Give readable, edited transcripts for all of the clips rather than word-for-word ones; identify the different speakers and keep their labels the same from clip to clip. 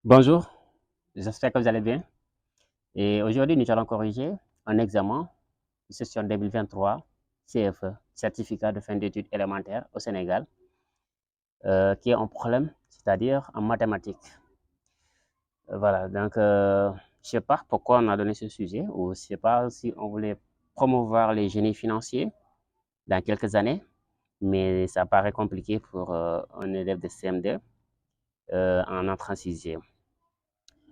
Speaker 1: Bonjour, j'espère que vous allez bien. Et aujourd'hui, nous allons corriger un examen de session 2023 CFE, certificat de fin d'études élémentaires au Sénégal, qui est un problème, c'est-à-dire en mathématiques. Voilà, donc je ne sais pas pourquoi on a donné ce sujet, ou je ne sais pas si on voulait promouvoir les génies financiers dans quelques années, mais ça paraît compliqué pour un élève de CM2 en entrant en sixième.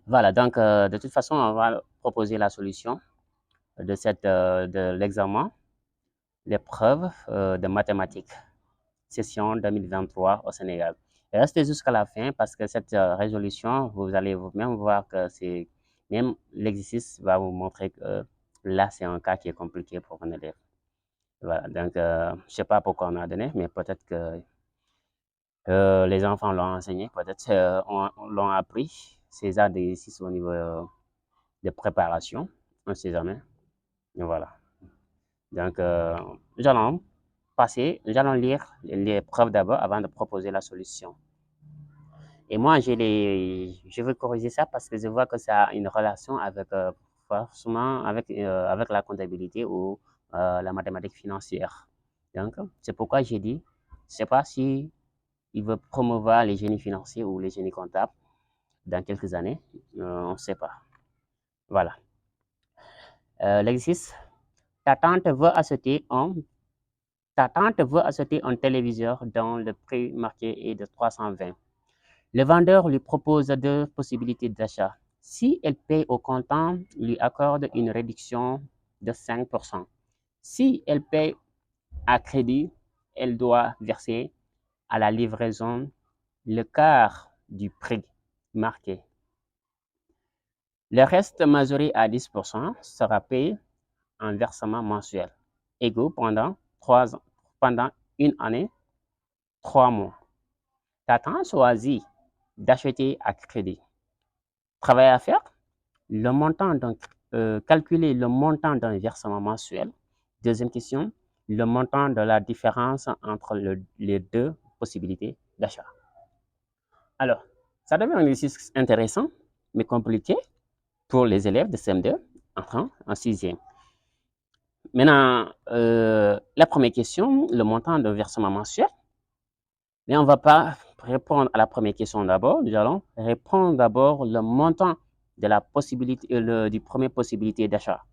Speaker 1: Voilà, donc de toute façon, on va proposer la solution de l'examen, l'épreuve de mathématiques, session 2023 au Sénégal. Et restez jusqu'à la fin parce que cette résolution, vous allez vous-même voir que c'est, même l'exercice va vous montrer que là, c'est un cas qui est compliqué pour un élève. Voilà, donc je ne sais pas pourquoi on a donné, mais peut-être que les enfants l'ont enseigné, peut-être l'ont appris, ces arts d'exercice au niveau de préparation, on ne sait jamais. Et voilà. Donc, nous allons lire les preuves d'abord avant de proposer la solution. Et moi, je veux corriger ça parce que je vois que ça a une relation avec, forcément, avec la comptabilité ou la mathématique financière. Donc, c'est pourquoi j'ai dit, je ne sais pas si il veut promouvoir les génies financiers ou les génies comptables dans quelques années. On ne sait pas. Voilà. L'exercice. Ta tante veut acheter un Ta tante veut acheter un téléviseur dont le prix marqué est de 320. Le vendeur lui propose deux possibilités d'achat. Si elle paye au comptant, il lui accorde une réduction de 5%. Si elle paye à crédit, elle doit verser à la livraison le quart du prix marqué. Le reste majoré à 10% sera payé en versement mensuel, égaux pendant une année, 3 mois. Ta tante choisit d'acheter à crédit. Travail à faire, le montant calculer le montant d'un versement mensuel. Deuxième question, le montant de la différence entre les deux possibilités d'achat. Alors, ça devient un exercice intéressant, mais compliqué pour les élèves de CM2 entrant en sixième. Maintenant, la première question, le montant de versement mensuel. Mais on ne va pas répondre à la première question d'abord. Nous allons répondre d'abord le montant de la possibilité, du premier possibilité d'achat.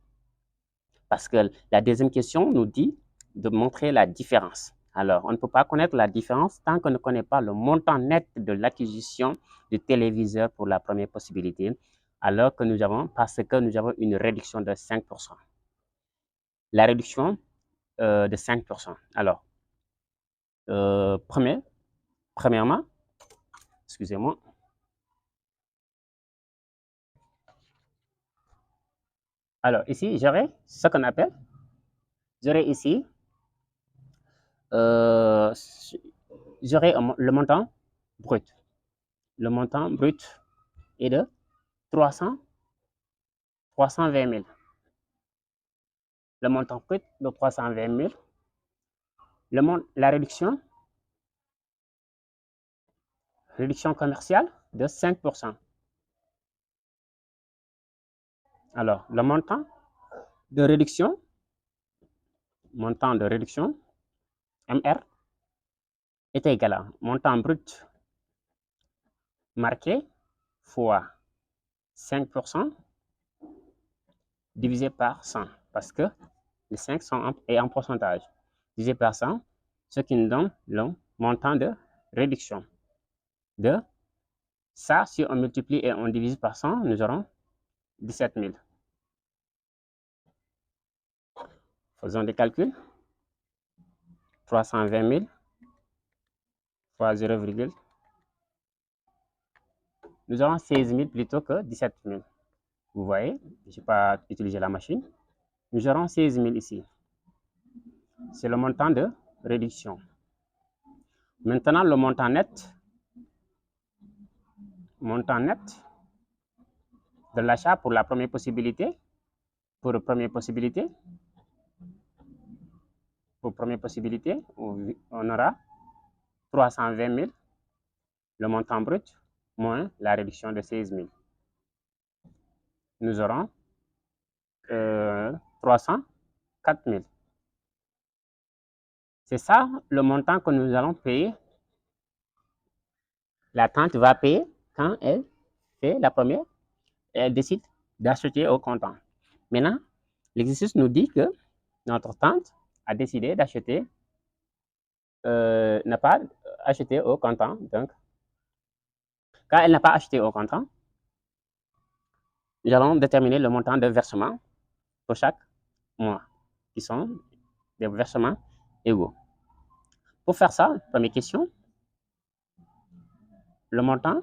Speaker 1: Parce que la deuxième question nous dit de montrer la différence. Alors, on ne peut pas connaître la différence tant qu'on ne connaît pas le montant net de l'acquisition du téléviseur pour la première possibilité, alors que parce que nous avons une réduction de 5%. La réduction de 5%. Alors, premièrement, excusez-moi. Alors, ici, j'aurai ce qu'on appelle, j'aurai ici, euh, j'aurai le montant brut. Le montant brut est de 320 000. Le montant brut de 320 000. La réduction commerciale de 5%. Alors, le montant de réduction, MR, est égal à montant brut marqué fois 5% divisé par 100, parce que les 5 est en pourcentage, divisé par 100, ce qui nous donne le montant de réduction. De ça, si on multiplie et on divise par 100, nous aurons 17 000. Faisons des calculs. 320 000 fois 0, nous aurons 16 000 plutôt que 17 000. Vous voyez, je n'ai pas utilisé la machine. Nous aurons 16 000 ici. C'est le montant de réduction. Maintenant, le montant net de l'achat pour la première possibilité. Pour la première possibilité, on aura 320 000, le montant brut, moins la réduction de 16 000. Nous aurons 304 000. C'est ça le montant que nous allons payer. La tante va payer quand elle fait la première, elle décide d'acheter au comptant. Maintenant, l'exercice nous dit que notre tante a décidé d'acheter, n'a pas acheté au comptant. Donc, quand elle n'a pas acheté au comptant, nous allons déterminer le montant de versement pour chaque mois, qui sont des versements égaux. Pour faire ça, première question, le montant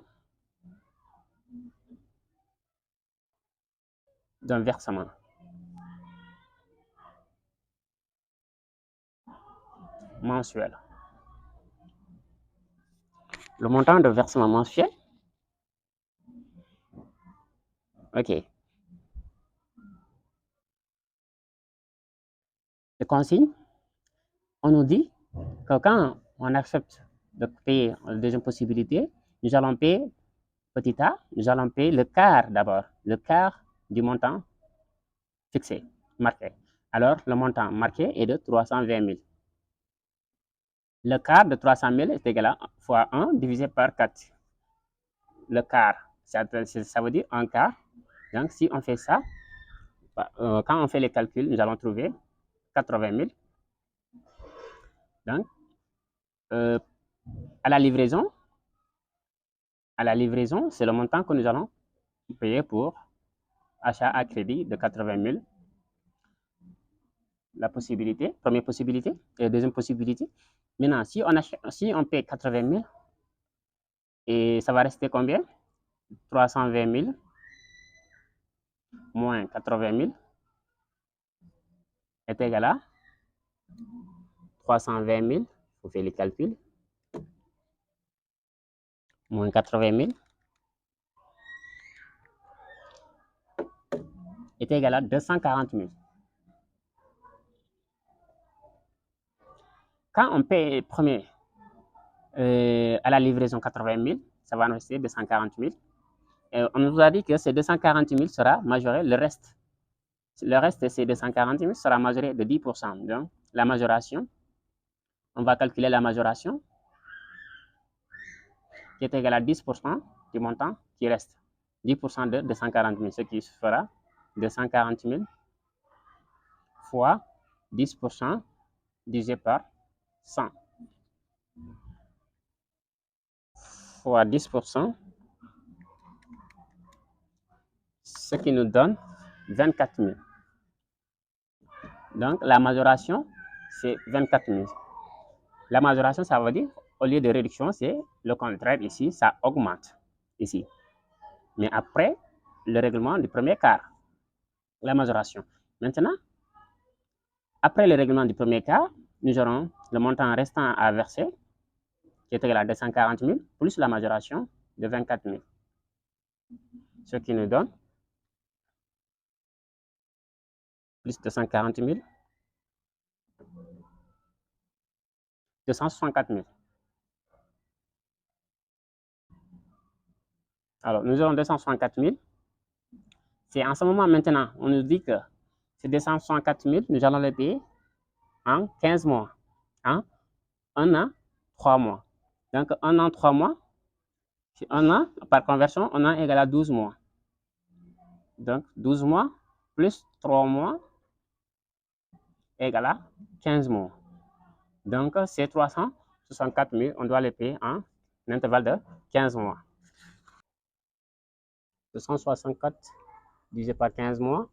Speaker 1: d'un versement mensuel. Le montant de versement mensuel, ok. Les consignes, on nous dit que quand on accepte de payer la deuxième possibilité, nous allons payer petit a, nous allons payer le quart d'abord, le quart du montant fixé, marqué. Alors, le montant marqué est de 320 000. Le quart de 300 000 est égal à fois 1 divisé par 4. Le quart, ça veut dire un quart. Donc, si on fait ça, quand on fait les calculs, nous allons trouver 80 000. Donc, à la livraison, c'est le montant que nous allons payer pour achat à crédit de 80 000. La possibilité, première possibilité et deuxième possibilité. Maintenant, si on paie 80 000, et ça va rester combien? 320 000 moins 80 000 est égal à 320 000. Il faut faire les calculs. Moins 80 000 est égal à 240 000. Quand on paie premier à la livraison 80 000, ça va nous rester 240 000. Et on nous a dit que ces 240 000 sera majoré le reste. Le reste de ces 240 000 sera majoré de 10%. Donc, la majoration, on va calculer la majoration qui est égale à 10% du montant qui reste. 10% de 240 000, ce qui fera 240 000 fois 10% divisé par 100 fois 10%, ce qui nous donne 24 000. Donc, la majoration, c'est 24 000. La majoration, ça veut dire, au lieu de réduction, c'est le contraire ici, ça augmente ici. Mais après le règlement du premier quart, la majoration. Maintenant, après le règlement du premier quart, nous aurons le montant restant à verser, qui est égal à 240 000, plus la majoration de 24 000. Ce qui nous donne plus 240 000, 264 000. Alors, nous avons 264 000. C'est en ce moment maintenant, on nous dit que ces 264 000, nous allons les payer en 15 mois, en 1 an, 3 mois. Donc, 1 an, 3 mois, c'est 1 an, par conversion, 1 an égale à 12 mois. Donc, 12 mois plus 3 mois égale à 15 mois. Donc, ces 364 000, on doit les payer en intervalle de 15 mois. 264 divisé par 15 mois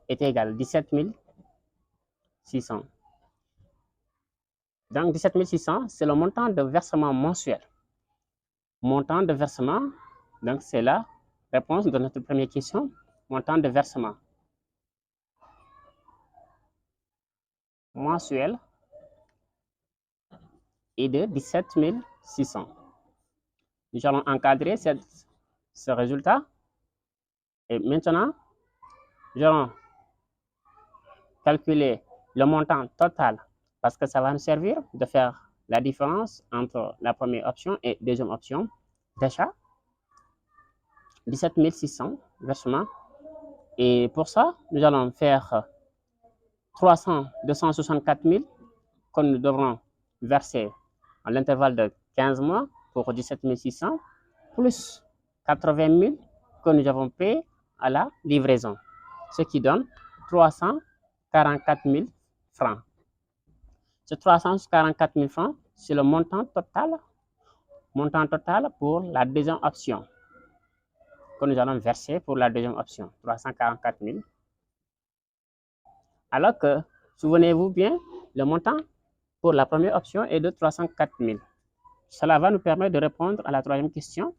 Speaker 1: est égal à 17 600. Donc, 17 600, c'est le montant de versement mensuel. Montant de versement, donc c'est la réponse de notre première question. Montant de versement mensuel est de 17 600. Nous allons encadrer ce résultat. Et maintenant, nous allons calculer le montant total parce que ça va nous servir de faire la différence entre la première option et deuxième option d'achat. 17 600 versements. Et pour ça, nous allons faire 264 000 que nous devrons verser à l'intervalle de 15 mois pour 17 600 plus 80 000 que nous avons payé à la livraison, ce qui donne 344 000 francs. Ce 344 000 francs, c'est le montant total pour la deuxième option que nous allons verser pour la deuxième option, 344 000. Alors que, souvenez-vous bien, le montant pour la première option est de 304 000. Cela va nous permettre de répondre à la troisième question.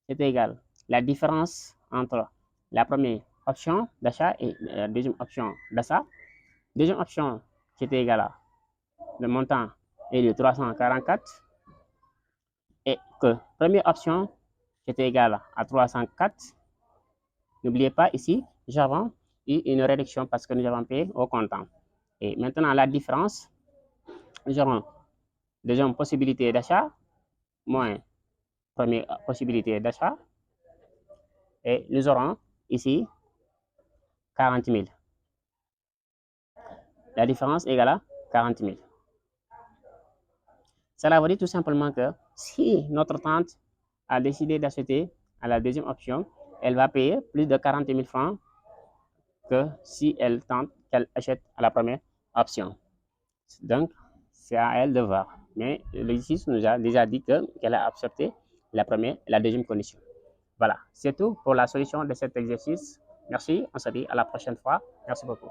Speaker 1: C'est égal la différence entre la première option d'achat et la deuxième option d'achat. Deuxième option qui est égale à le montant est de 344 et que première option qui est égale à 304. N'oubliez pas ici, nous avons eu une réduction parce que nous avons payé au comptant. Et maintenant, la différence, nous aurons deuxième possibilité d'achat moins première possibilité d'achat. Et nous aurons ici 40 000. La différence est égale à 40 000. Cela veut dire tout simplement que si notre tante a décidé d'acheter à la deuxième option, elle va payer plus de 40 000 francs que si elle tente qu'elle achète à la première option. Donc, c'est à elle de voir. Mais le juge nous a déjà dit qu'elle a accepté la deuxième condition. Voilà, c'est tout pour la solution de cet exercice. Merci, on se dit à la prochaine fois. Merci beaucoup.